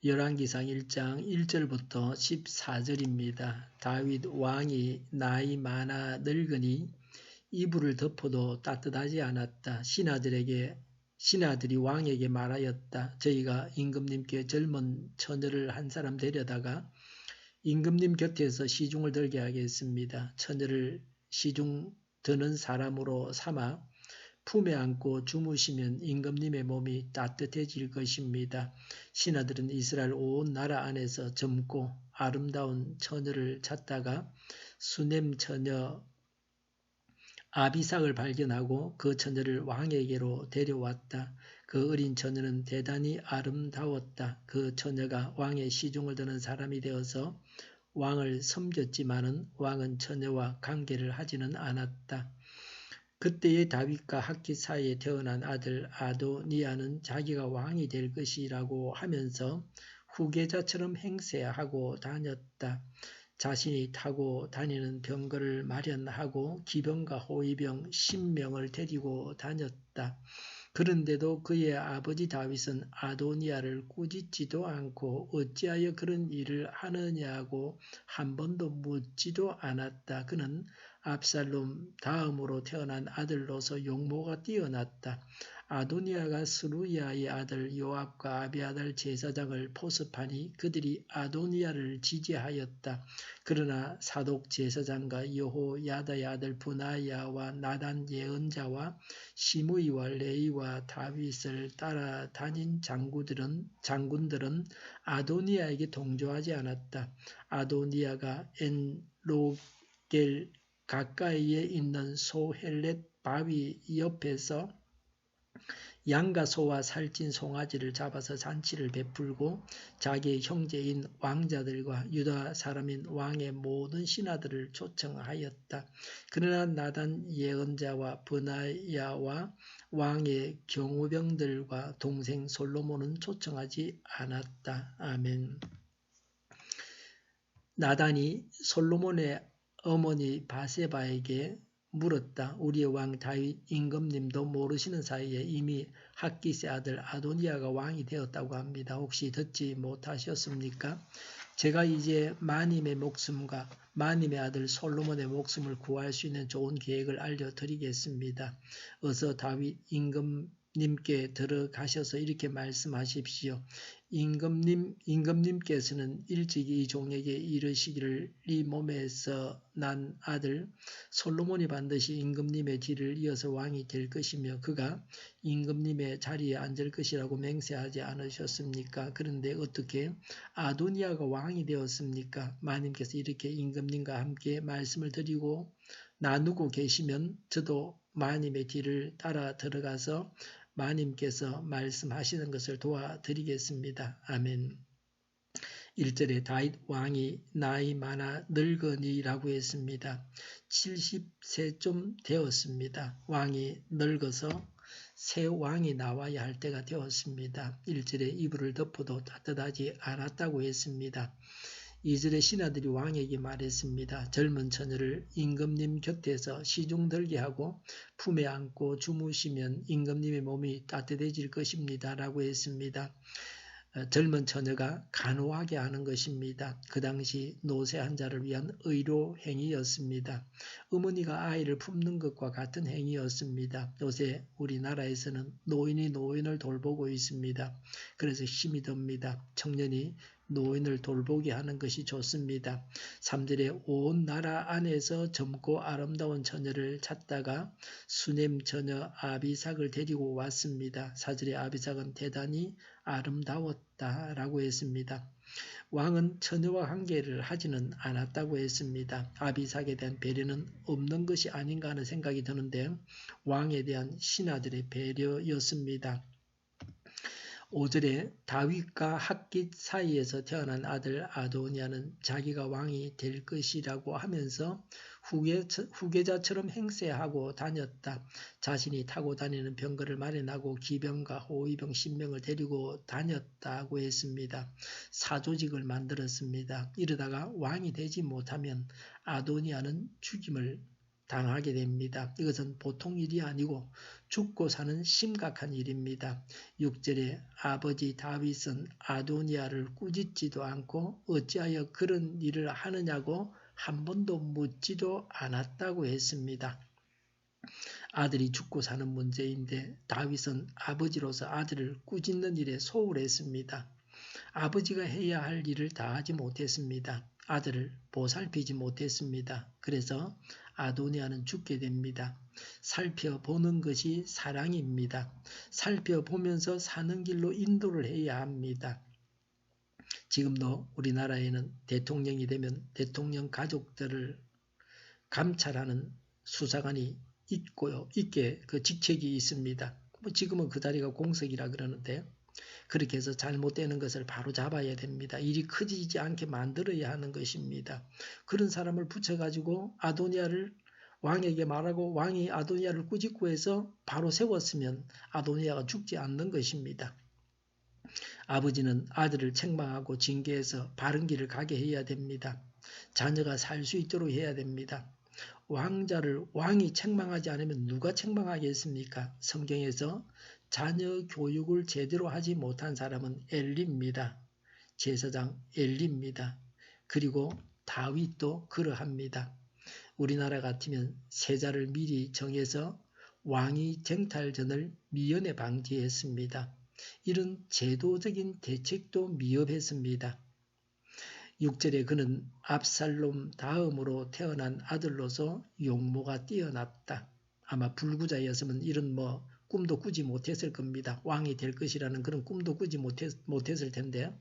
열왕기상 1장 1절부터 14절입니다. 다윗 왕이 나이 많아 늙으니 이불을 덮어도 따뜻하지 않았다. 신하들이 왕에게 말하였다. 저희가 임금님께 젊은 처녀를 한 사람 데려다가 임금님 곁에서 시중을 들게 하겠습니다. 처녀를 시중 드는 사람으로 삼아 품에 안고 주무시면 임금님의 몸이 따뜻해질 것입니다. 신하들은 이스라엘 온 나라 안에서 젊고 아름다운 처녀를 찾다가 수넴 처녀 아비삭을 발견하고 그 처녀를 왕에게로 데려왔다. 그 어린 처녀는 대단히 아름다웠다. 그 처녀가 왕의 시중을 드는 사람이 되어서 왕을 섬겼지만은 왕은 처녀와 관계를 하지는 않았다. 그때의 다윗과 학깃 사이에 태어난 아들 아도니아는 자기가 왕이 될 것이라고 하면서 후계자처럼 행세하고 다녔다. 자신이 타고 다니는 병거를 마련하고 기병과 호위병 10명을 데리고 다녔다. 그런데도 그의 아버지 다윗은 아도니아를 꾸짖지도 않고 어찌하여 그런 일을 하느냐고 한 번도 묻지도 않았다. 그는 압살롬 다음으로 태어난 아들로서 용모가 뛰어났다. 아도니아가 스루야의 아들 요압과 아비아달 제사장을 포섭하니 그들이 아도니아를 지지하였다. 그러나 사독 제사장과 여호야다의 아들 브나야와 나단 예언자와 시므이와 레이와 다윗을 따라다닌 장군들은 아도니아에게 동조하지 않았다. 아도니아가 엔로겔 가까이에 있는 소헬렛 바위 옆에서 양과 소와 살찐 송아지를 잡아서 잔치를 베풀고 자기의 형제인 왕자들과 유다 사람인 왕의 모든 신하들을 초청하였다. 그러나 나단 예언자와 브나야와 왕의 경호병들과 동생 솔로몬은 초청하지 않았다. 아멘. 나단이 솔로몬의 어머니 바세바에게 물었다. 우리의 왕 다윗 임금님도 모르시는 사이에 이미 학깃의 아들 아도니아가 왕이 되었다고 합니다. 혹시 듣지 못하셨습니까? 제가 이제 마님의 목숨과 마님의 아들 솔로몬의 목숨을 구할 수 있는 좋은 계획을 알려드리겠습니다. 어서 다윗 임금님께 들어가셔서 이렇게 말씀하십시오. 임금님께서는 일찍이 이 종에게 이르시기를 네 몸에서 난 아들 솔로몬이 반드시 임금님의 뒤를 이어서 왕이 될 것이며 그가 임금님의 자리에 앉을 것이라고 맹세하지 않으셨습니까? 그런데 어떻게 아도니아가 왕이 되었습니까? 마님께서 이렇게 임금님과 함께 말씀을 드리고 나누고 계시면 저도 마님의 뒤를 따라 들어가서 마님께서 말씀하시는 것을 도와드리겠습니다. 아멘. 1절에 다윗 왕이 나이 많아 늙으니라고 했습니다. 70세쯤 되었습니다. 왕이 늙어서 새 왕이 나와야 할 때가 되었습니다. 1절에 이불을 덮어도 따뜻하지 않았다고 했습니다. 2절에 신하들이 왕에게 말했습니다. 젊은 처녀를 임금님 곁에서 시중 들게 하고 품에 안고 주무시면 임금님의 몸이 따뜻해질 것입니다. 라고 했습니다. 젊은 처녀가 간호하게 하는 것입니다. 그 당시 노쇠 환자를 위한 의료 행위였습니다. 어머니가 아이를 품는 것과 같은 행위였습니다. 요새 우리나라에서는 노인이 노인을 돌보고 있습니다. 그래서 힘이 듭니다. 청년이 노인을 돌보게 하는 것이 좋습니다. 3절에 온 나라 안에서 젊고 아름다운 처녀를 찾다가 수넴 처녀 아비삭을 데리고 왔습니다. 4절에 아비삭은 대단히 아름다웠다라고 했습니다. 왕은 처녀와 관계를 하지는 않았다고 했습니다. 아비삭에 대한 배려는 없는 것이 아닌가 하는 생각이 드는데 왕에 대한 신하들의 배려였습니다. 5절에 다윗과 학깃 사이에서 태어난 아들 아도니아는 자기가 왕이 될 것이라고 하면서 후계자처럼 행세하고 다녔다. 자신이 타고 다니는 병거를 마련하고 기병과 호위병 10명을 데리고 다녔다고 했습니다. 사조직을 만들었습니다. 이러다가 왕이 되지 못하면 아도니아는 죽임을 당하게 됩니다. 이것은 보통 일이 아니고 죽고 사는 심각한 일입니다. 6절에 아버지 다윗은 아도니아를 꾸짖지도 않고 어찌하여 그런 일을 하느냐고 한 번도 묻지도 않았다고 했습니다. 아들이 죽고 사는 문제인데 다윗은 아버지로서 아들을 꾸짖는 일에 소홀했습니다. 아버지가 해야 할 일을 다 하지 못했습니다. 아들을 보살피지 못했습니다. 그래서 아도니아는 죽게 됩니다. 살펴보는 것이 사랑입니다. 살펴보면서 사는 길로 인도를 해야 합니다. 지금도 우리나라에는 대통령이 되면 대통령 가족들을 감찰하는 수사관이 있게 그 직책이 있습니다. 지금은 그 자리가 공석이라 그러는데 그렇게 해서 잘못되는 것을 바로 잡아야 됩니다. 일이 커지지 않게 만들어야 하는 것입니다. 그런 사람을 붙여가지고 아도니아를 왕에게 말하고 왕이 아도니아를 꾸짖고 해서 바로 세웠으면 아도니아가 죽지 않는 것입니다. 아버지는 아들을 책망하고 징계해서 바른 길을 가게 해야 됩니다. 자녀가 살 수 있도록 해야 됩니다. 왕자를 왕이 책망하지 않으면 누가 책망하겠습니까? 성경에서 자녀 교육을 제대로 하지 못한 사람은 엘리입니다. 제사장 엘리입니다. 그리고 다윗도 그러합니다. 우리나라 같으면 세자를 미리 정해서 왕위 쟁탈전을 미연에 방지했습니다. 이런 제도적인 대책도 미흡했습니다. 6절에 그는 압살롬 다음으로 태어난 아들로서 용모가 뛰어났다. 아마 불구자였으면 이런 꿈도 꾸지 못했을 겁니다. 왕이 될 것이라는 그런 꿈도 꾸지 못했을 텐데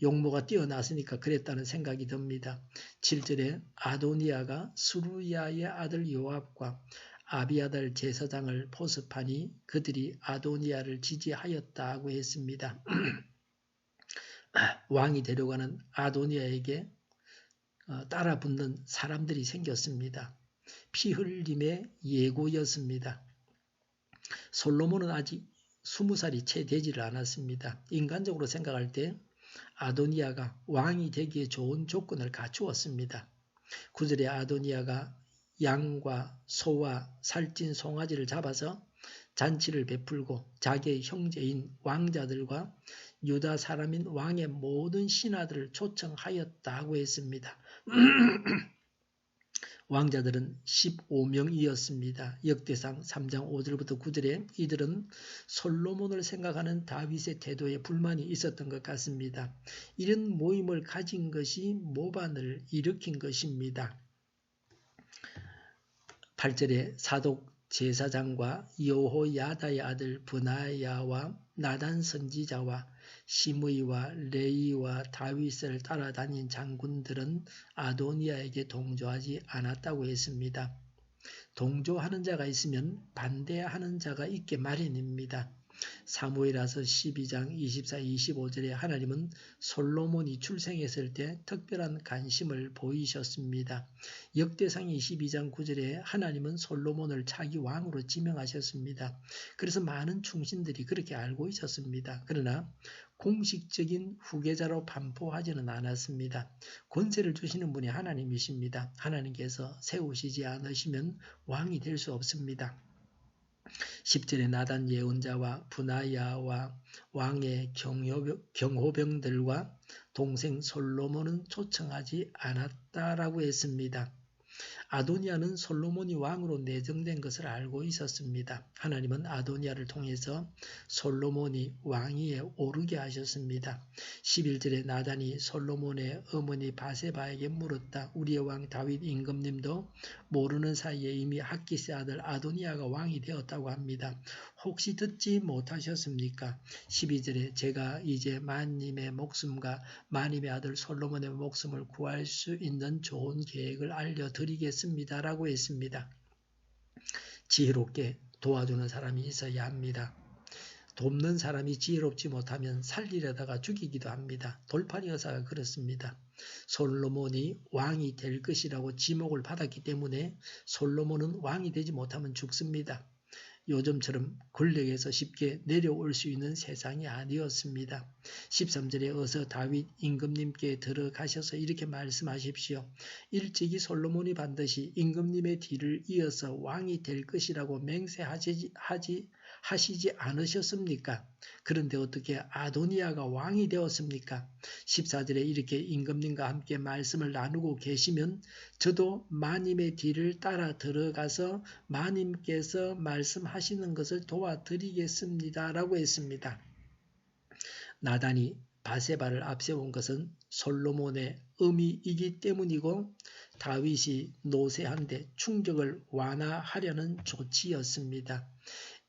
용모가 뛰어났으니까 그랬다는 생각이 듭니다. 7절에 아도니아가 수루야의 아들 요압과 아비아달 제사장을 포섭하니 그들이 아도니아를 지지하였다고 했습니다. 왕이 되려가는 아도니아에게 따라붙는 사람들이 생겼습니다. 피흘림의 예고였습니다. 솔로몬은 아직 20살이 채 되지를 않았습니다. 인간적으로 생각할 때 아도니아가 왕이 되기에 좋은 조건을 갖추었습니다. 9절에 아도니아가 양과 소와 살찐 송아지를 잡아서 잔치를 베풀고 자기의 형제인 왕자들과 유다 사람인 왕의 모든 신하들을 초청하였다고 했습니다. 왕자들은 15명이었습니다. 역대상 3장 5절부터 9절에 이들은 솔로몬을 생각하는 다윗의 태도에 불만이 있었던 것 같습니다. 이런 모임을 가진 것이 모반을 일으킨 것입니다. 8절에 사독 제사장과 여호야다의 아들 브나야와 나단 선지자와 시므이와 레이와 다윗을 따라다닌 장군들은 아도니아에게 동조하지 않았다고 했습니다. 동조하는 자가 있으면 반대하는 자가 있게 마련입니다. 사무엘하서 12장 24, 25절에 하나님은 솔로몬이 출생했을 때 특별한 관심을 보이셨습니다. 역대상 22장 9절에 하나님은 솔로몬을 차기 왕으로 지명하셨습니다. 그래서 많은 충신들이 그렇게 알고 있었습니다. 그러나 공식적인 후계자로 반포하지는 않았습니다. 권세를 주시는 분이 하나님이십니다. 하나님께서 세우시지 않으시면 왕이 될 수 없습니다. 10절에 나단 예언자와 브나야와 왕의 경호병들과 동생 솔로몬은 초청하지 않았다라고 했습니다. 아도니아는 솔로몬이 왕으로 내정된 것을 알고 있었습니다. 하나님은 아도니아를 통해서 솔로몬이 왕위에 오르게 하셨습니다. 11절에 나단이 솔로몬의 어머니 바세바에게 물었다. 우리의 왕 다윗 임금님도 모르는 사이에 이미 학기스 아들 아도니아가 왕이 되었다고 합니다. 혹시 듣지 못하셨습니까? 12절에 제가 이제 만님의 목숨과 만님의 아들 솔로몬의 목숨을 구할 수 있는 좋은 계획을 알려드리겠습니다. 라고 했습니다. 지혜롭게 도와주는 사람이 있어야 합니다. 돕는 사람이 지혜롭지 못하면 살리려다가 죽이기도 합니다. 돌팔이 여사가 그렇습니다. 솔로몬이 왕이 될 것이라고 지목을 받았기 때문에 솔로몬은 왕이 되지 못하면 죽습니다. 요즘처럼 권력에서 쉽게 내려올 수 있는 세상이 아니었습니다. 13절에 어서 다윗 임금님께 들어가셔서 이렇게 말씀하십시오. 일찍이 솔로몬이 반드시 임금님의 뒤를 이어서 왕이 될 것이라고 맹세하시지 않으셨습니까? 그런데 어떻게 아도니아가 왕이 되었습니까? 14절에 이렇게 임금님과 함께 말씀을 나누고 계시면 저도 마님의 뒤를 따라 들어가서 마님께서 말씀하시는 것을 도와드리겠습니다. 라고 했습니다. 나단이 바세바를 앞세운 것은 솔로몬의 의미이기 때문이고 다윗이 노쇠한데 충격을 완화하려는 조치였습니다.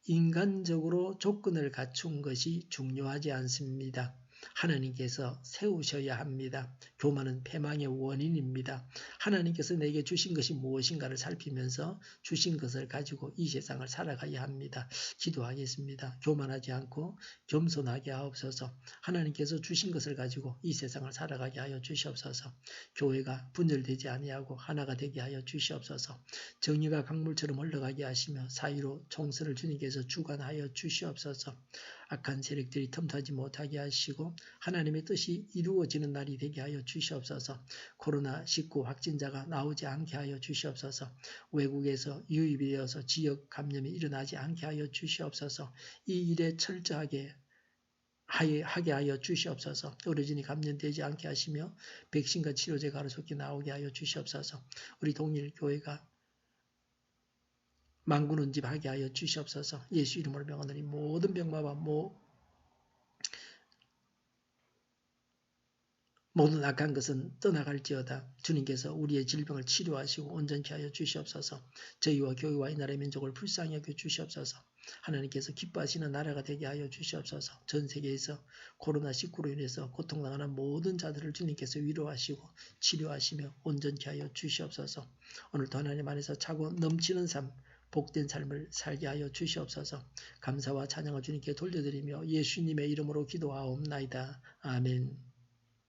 인간적으로 조건을 갖춘 것이 중요하지 않습니다. 하나님께서 세우셔야 합니다. 교만은 패망의 원인입니다. 하나님께서 내게 주신 것이 무엇인가를 살피면서 주신 것을 가지고 이 세상을 살아가야 합니다. 기도하겠습니다. 교만하지 않고 겸손하게 하옵소서. 하나님께서 주신 것을 가지고 이 세상을 살아가게 하여 주시옵소서. 교회가 분열되지 아니하고 하나가 되게 하여 주시옵소서. 정의가 강물처럼 흘러가게 하시며 사이로 총선을 주님께서 주관하여 주시옵소서. 악한 세력들이 틈타지 못하게 하시고 하나님의 뜻이 이루어지는 날이 되게 하여 주시옵소서. 코로나19 확진자가 나오지 않게 하여 주시옵소서. 외국에서 유입이 되어서 지역 감염이 일어나지 않게 하여 주시옵소서. 이 일에 철저하게 하게 하여 주시옵소서. 어르신이 감염되지 않게 하시며 백신과 치료제가 하루속히 나오게 하여 주시옵소서. 우리 동일교회가 만군은집 하게 하여 주시옵소서. 예수 이름으로 명하노니 모든 병마와 모든 악한 것은 떠나갈지어다. 주님께서 우리의 질병을 치료하시고 온전케 하여 주시옵소서. 저희와 교회와 이 나라의 민족을 불쌍히 여겨 주시옵소서. 하나님께서 기뻐하시는 나라가 되게 하여 주시옵소서. 전 세계에서 코로나19로 인해서 고통당하는 모든 자들을 주님께서 위로하시고 치료하시며 온전케 하여 주시옵소서. 오늘도 하나님 안에서 차고 넘치는 삶, 복된 삶을 살게 하여 주시옵소서. 감사와 찬양을 주님께 돌려드리며 예수님의 이름으로 기도하옵나이다. 아멘.